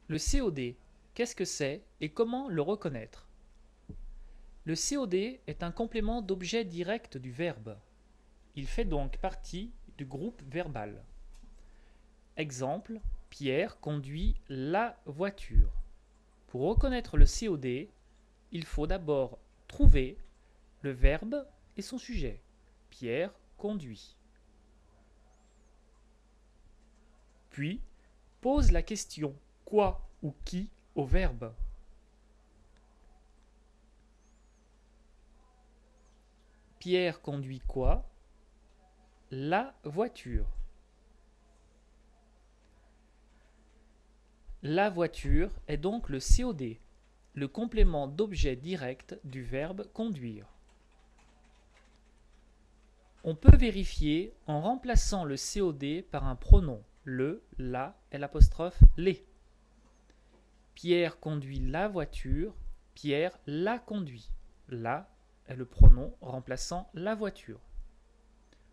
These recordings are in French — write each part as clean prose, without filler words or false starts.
Le COD, qu'est-ce que c'est et comment le reconnaître? Le COD est un complément d'objet direct du verbe. Il fait donc partie du groupe verbal. Exemple, Pierre conduit la voiture. Pour reconnaître le COD, il faut d'abord trouver le verbe et son sujet. Pierre conduit. Puis, pose la question quoi ou qui au verbe. Pierre conduit quoi? La voiture. La voiture est donc le COD, le complément d'objet direct du verbe conduire. On peut vérifier en remplaçant le COD par un pronom, le, la et l'apostrophe les. Pierre conduit la voiture, Pierre la conduit. La est le pronom remplaçant la voiture.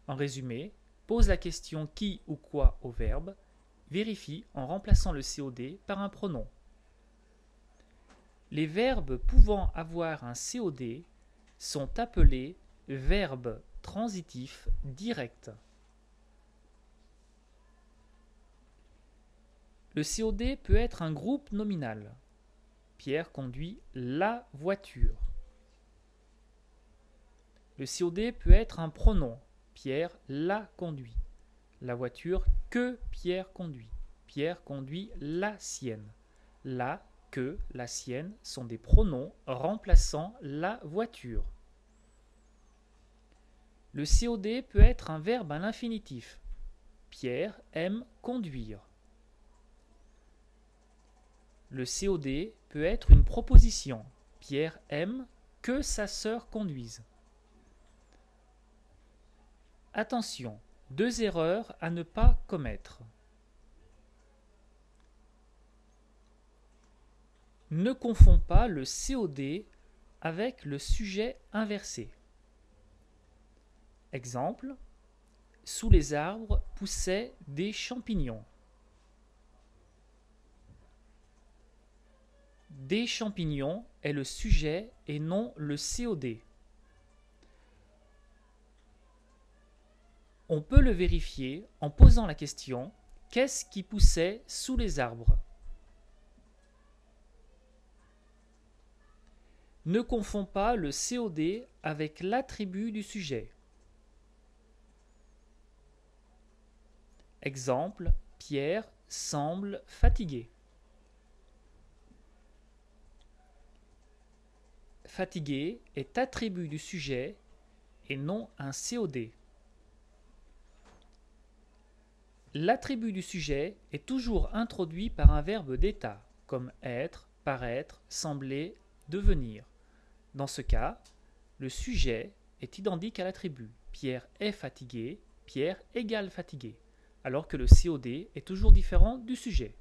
En résumé, pose la question qui ou quoi au verbe, vérifie en remplaçant le COD par un pronom. Les verbes pouvant avoir un COD sont appelés verbes transitifs directs. Le COD peut être un groupe nominal. Pierre conduit la voiture. Le COD peut être un pronom. Pierre la conduit. La voiture que Pierre conduit. Pierre conduit la sienne. La, que, la sienne sont des pronoms remplaçant la voiture. Le COD peut être un verbe à l'infinitif. Pierre aime conduire. Le COD peut être une proposition. Pierre aime que sa sœur conduise. Attention, deux erreurs à ne pas commettre. Ne confonds pas le COD avec le sujet inversé. Exemple, sous les arbres poussaient des champignons. Des champignons est le sujet et non le COD. On peut le vérifier en posant la question « Qu'est-ce qui poussait sous les arbres ?» Ne confonds pas le COD avec l'attribut du sujet. Exemple, Pierre semble fatigué. Fatigué est attribut du sujet et non un COD. L'attribut du sujet est toujours introduit par un verbe d'état, comme être, paraître, sembler, devenir. Dans ce cas, le sujet est identique à l'attribut. Pierre est fatigué, Pierre égale fatigué, alors que le COD est toujours différent du sujet.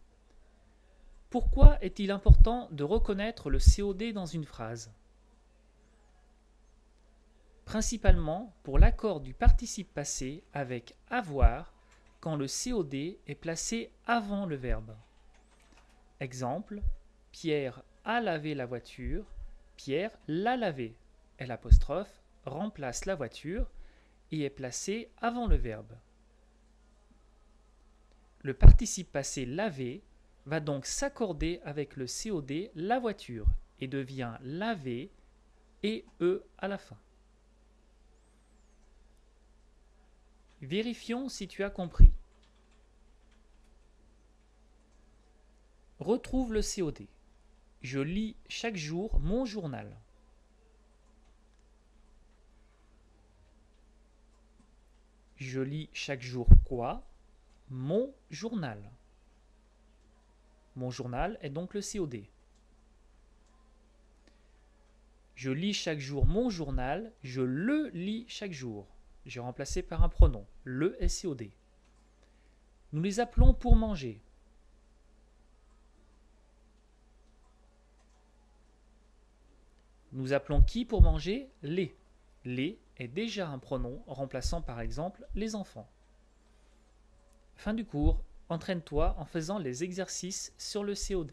Pourquoi est-il important de reconnaître le COD dans une phrase? Principalement pour l'accord du participe passé avec avoir quand le COD est placé avant le verbe. Exemple, Pierre a lavé la voiture, Pierre l'a lavé. L'apostrophe remplace la voiture et est placé avant le verbe. Le participe passé laver va donc s'accorder avec le COD la voiture et devient laver et à la fin. Vérifions si tu as compris. Retrouve le COD. Je lis chaque jour mon journal. Je lis chaque jour quoi? Mon journal. Mon journal est donc le COD. Je lis chaque jour mon journal. Je le lis chaque jour. J'ai remplacé par un pronom. Le est COD. Nous les appelons pour manger. Nous appelons qui pour manger? Les. Les est déjà un pronom remplaçant par exemple les enfants. Fin du cours. Entraîne-toi en faisant les exercices sur le COD.